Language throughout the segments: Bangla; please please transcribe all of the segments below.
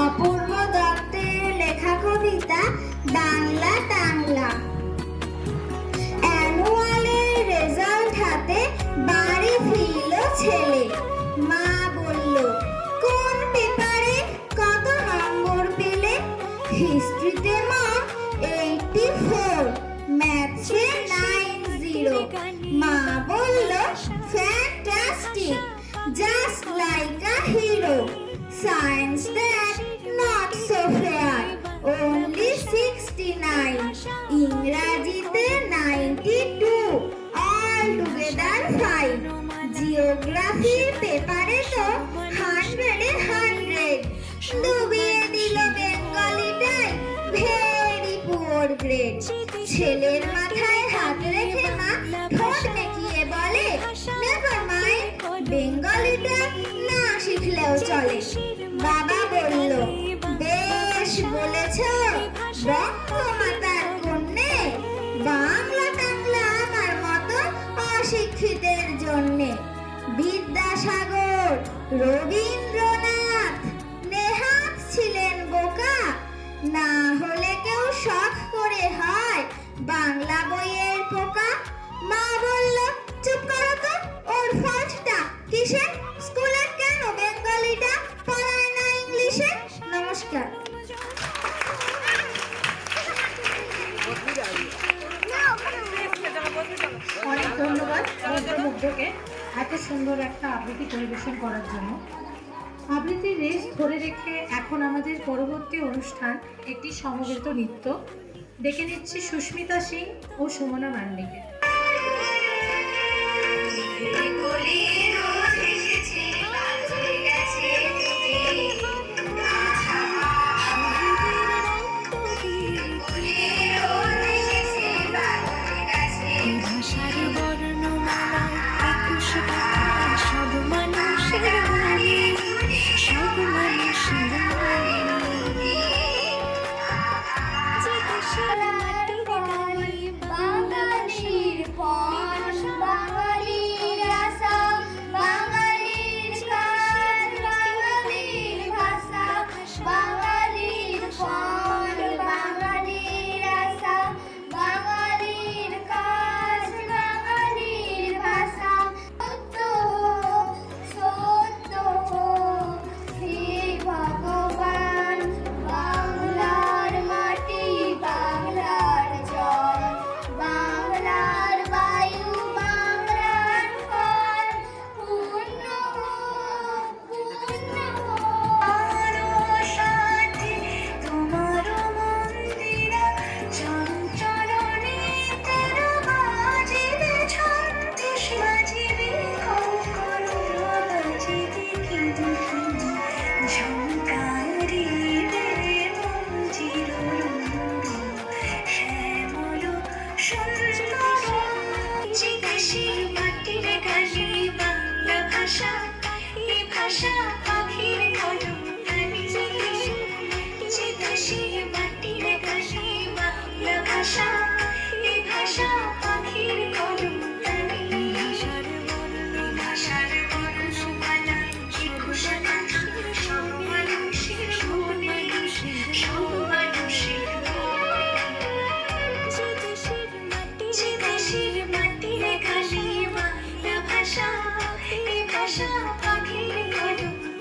অপূর্ব দত্তের লেখা কবিতা বাংলা টাংলা। অ্যানুয়ালের রেজাল্ট হাতে বাড়ি ফিরল ছেলে। মা বলল, কোন পেপারে কত নম্বর পেলে? হিস্ট্রিতে মা 84, ম্যাথসে 90। মা বলল, fantastic, just like a hero. Science that not so fair, only 69. ইংরাজিতে 92, all together 5. জিওগ্রাফির পেপারে তো 100-এ 100। ডুবিয়ে দিল বেঙ্গলিটাই, ভেরি পুয়ার গ্রেড। ছেলের মাথায় হাত রেখে মা ঠোঁট মেকিয়ে বলে, নেভার মাইন্ড, বেঙ্গলিটা না শিখলেও চলে। বাবা বলল, বেশ বলেছ বঙ্গমাতার কন্যে, বাংলা টাংলা আমার মতো অশিক্ষিতের জন্যে। বিদ্যাসাগর, রবীন্দ্রনাথ, নেহাত ছিলেন বোকা, না হলে কেউ শখ করে হয় বাংলা বইয়ের পোকা। মা বলল, চুপ করো তো, ওর ফল্টটা কিসে? স্কুলে কেন বেঙ্গলিটা পড়ায় না ইংলিশে? নমস্কার। অনেক ধন্যবাদ মন্ত্রমুগ্ধকে এত সুন্দর একটা আবৃত্তি পরিবেশন করার জন্য। আবৃত্তির রেস ধরে রেখে এখন আমাদের পরবর্তী অনুষ্ঠান একটি সমবেত নৃত্য। ডেকে নিচ্ছি সুস্মিতা সিং ও সুমনা মান্ডিকে। ভাষা, এই ভাষা পাখির কলম।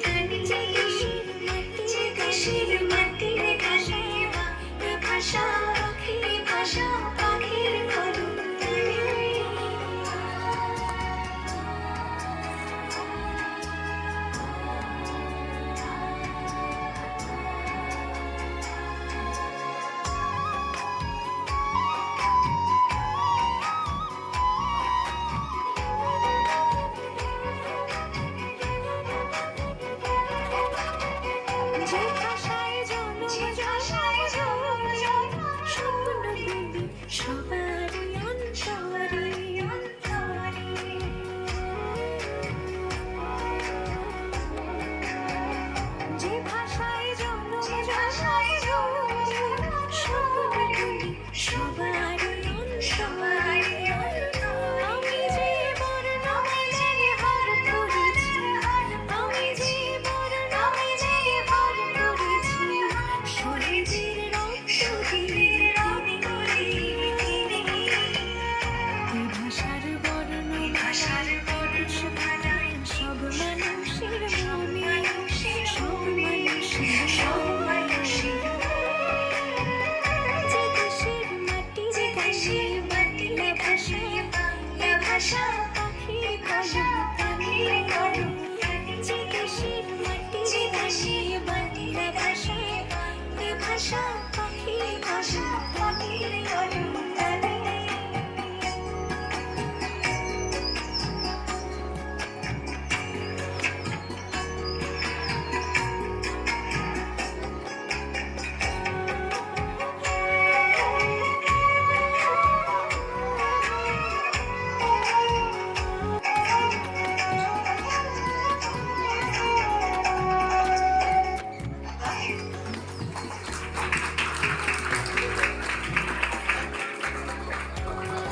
ভাষা পাখির ভাষা পাখির কলতানে।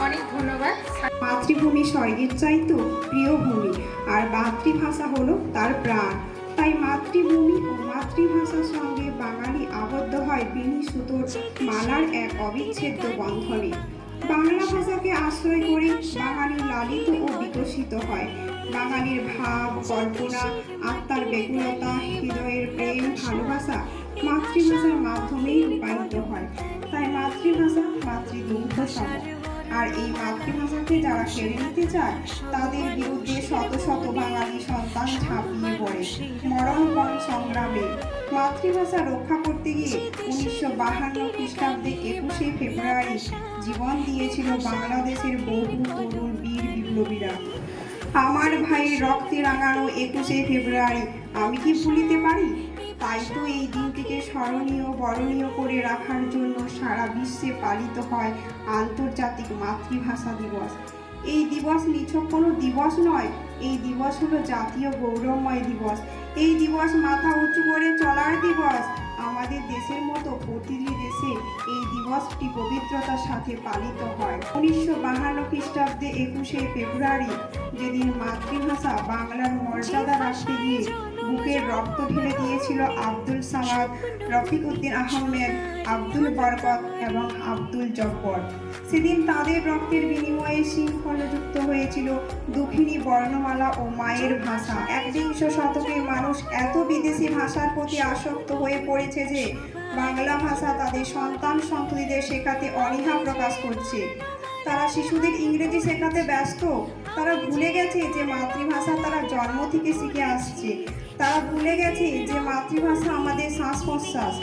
অনেক ধন্যবাদ। মাতৃভূমি স্বর্গের চাইতো প্রিয় ভূমি, আর মাতৃভাষা হলো তার প্রাণ। তাই মাতৃভূমি ও মাতৃভাষার সঙ্গে বাঙালি আবদ্ধ হয় বেনি সুতোর মালার এক অবিচ্ছেদ্য বন্ধনে। বাংলা ভাষাকে আশ্রয় করে বাঙালি লালিত ও বিকশিত হয়। বাঙালির ভাব, কল্পনা, আত্মার ব্যাকুলতা, হৃদয়ের প্রেম, ভালোবাসা মাতৃভাষার মাধ্যমেই রূপায়িত হয়। তাই মাতৃভাষা মাতৃদুগ্ধ সম। আর এই মাতৃভাষাকে যারা কেড়ে নিতে চায় তাদের বিরুদ্ধে শত শত বাঙালি সন্তান ঝাঁপিয়ে পড়ে মরণপণ সংগ্রামে। মাতৃভাষা রক্ষা করতে গিয়ে 1952 খ্রিস্টাব্দে 21শে ফেব্রুয়ারি জীবন দিয়েছিল বাংলাদেশের বহু তরুণ বীর বিপ্লবীরা। আমার ভাইয়ের রক্তে রাঙানো 21শে ফেব্রুয়ারি আমি কি ভুলিতে পারি? তাই তো এই দিনটিকে স্মরণীয় বরণীয় করে রাখার জন্য সারা বিশ্বে পালিত হয় আন্তর্জাতিক মাতৃভাষা দিবস। এই দিবস নিছক কোনো দিবস নয়, এই দিবস হলো জাতীয় গৌরবময় দিবস। এই দিবস মাথা উঁচু করে চলার দিবস। আমাদের দেশের মতো প্রতিটি দেশে এই দিবসটি পবিত্রতার সাথে পালিত হয়। 1952 খ্রিস্টাব্দে 21শে ফেব্রুয়ারি যেদিন মাতৃভাষা বাংলার মর্যাদা রাখতে গিয়ে বুকের রক্ত ঢেলে দিয়েছিল আব্দুল সামাদ, রফিক উদ্দিন আহমেদ, আব্দুল বরকত এবং আব্দুল জব্বর। সেদিন তাদের রক্তের বিনিময়ে শৃঙ্খলযুক্ত হয়েছিল দুঃখিনী বর্ণমালা ও মায়ের ভাষা। 21 শতকে মানুষ এত বিদেশি ভাষার প্রতি আসক্ত হয়ে পড়েছে যে বাংলা ভাষা তাদের সন্তান সন্ততিদের শেখাতে অনীহা প্রকাশ করছে। তারা শিশুদের ইংরেজি শেখাতে ব্যস্ত। তারা ভুলে গেছে যে মাতৃভাষা তারা জন্ম থেকে শিখে আসছে। তারা ভুলে গেছে যে মাতৃভাষা আমাদের শ্বাস প্রশ্বাস।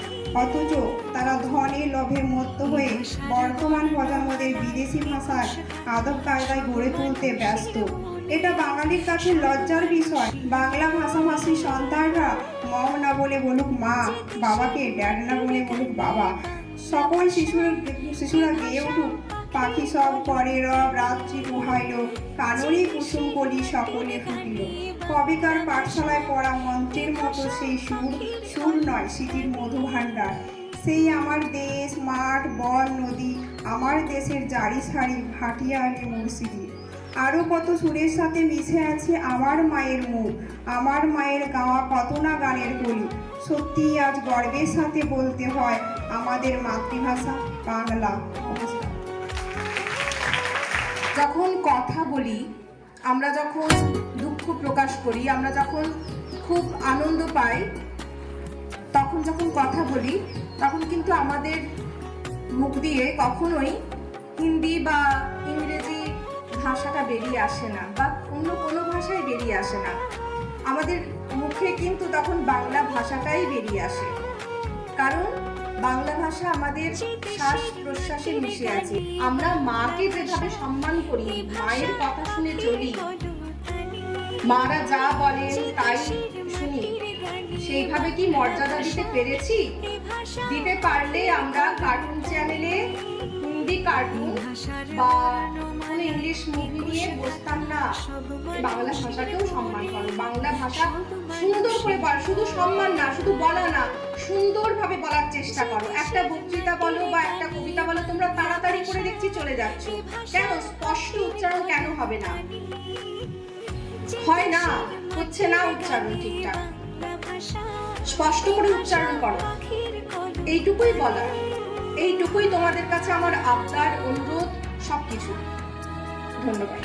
অথচ তারা ধনে লোভে মত্ত হয়ে বর্তমান প্রজন্মদের বিদেশি ভাষার আদব কায়দায় গড়ে তুলতে ব্যস্ত। এটা বাঙালির কাছে লজ্জার বিষয়। বাংলা ভাষাভাষী সন্তানরা মম না বলে বলুক মা, বাবাকে ড্যাড না বলে বলুক বাবা। সকল শিশুরা গেয়ে উঠুক পাখি সব পরে রব রাত্রি পোহাইল, কানরি কুসুম কলি সকলে ফুটিল। কবিকার পাঠশালায় পড়া মন্ত্রের মতো সেই সুর নয় স্মৃতির মধু ভাণ্ডার। সেই আমার দেশ, মাঠ, বন, নদী, আমার দেশের জারি সারি ভাটিয়ালি মুর্শিদি। আরও কত সুরের সাথে মিশে আছে আমার মায়ের মুখ, আমার মায়ের গাওয়া কত না গানের কলি। সত্যি আজ গর্বের সাথে বলতে হয় আমাদের মাতৃভাষা বাংলা। যখন কথা বলি, আমরা যখন দুঃখ প্রকাশ করি, আমরা যখন খুব আনন্দ পাই, তখন যখন কথা বলি তখন কিন্তু আমাদের মুখ দিয়ে কখনোই হিন্দি বা ইংরেজি ভাষাটা বেরিয়ে আসে না, বা অন্য কোনো ভাষাই বেরিয়ে আসে না। আমাদের মুখে কিন্তু তখন বাংলা ভাষাটাই বেরিয়ে আসে, কারণ বাংলা ভাষা আমাদের শ্বাস প্রশ্বাসে মিশে আছে। আমরা মাকে যেভাবে সম্মান করি, মায়ের কথা শুনে চলি, মারা যা বলেন তাই শুনি, সেইভাবে কি মর্যাদা দিতে পেরেছি? দিতে পারলে আমরা কার্টুন চ্যানেলে হিন্দি কার্টুন বা কোনো ইংলিশ মুভি নিয়ে বসতাম না। বাংলা ভাষাকেও সম্মান করো, বাংলা ভাষা সুন্দর করে বল, শুধু সম্মান না, শুধু বলা না, সুন্দরভাবে বলার চেষ্টা করো। একটা বক্তৃতা বলো বা একটা কবিতা বলো, তোমরা তাড়াতাড়ি করে দেখছি চলে যাচ্ছ। কেন? স্পষ্ট উচ্চারণ কেন হবে না? হয় না, হচ্ছে না উচ্চারণ ঠিকঠাক। স্পষ্ট করে উচ্চারণ করো, এইটুকুই বলার, এইটুকুই তোমাদের কাছে আমার আবদার, অনুরোধ, সবকিছু। ধন্যবাদ।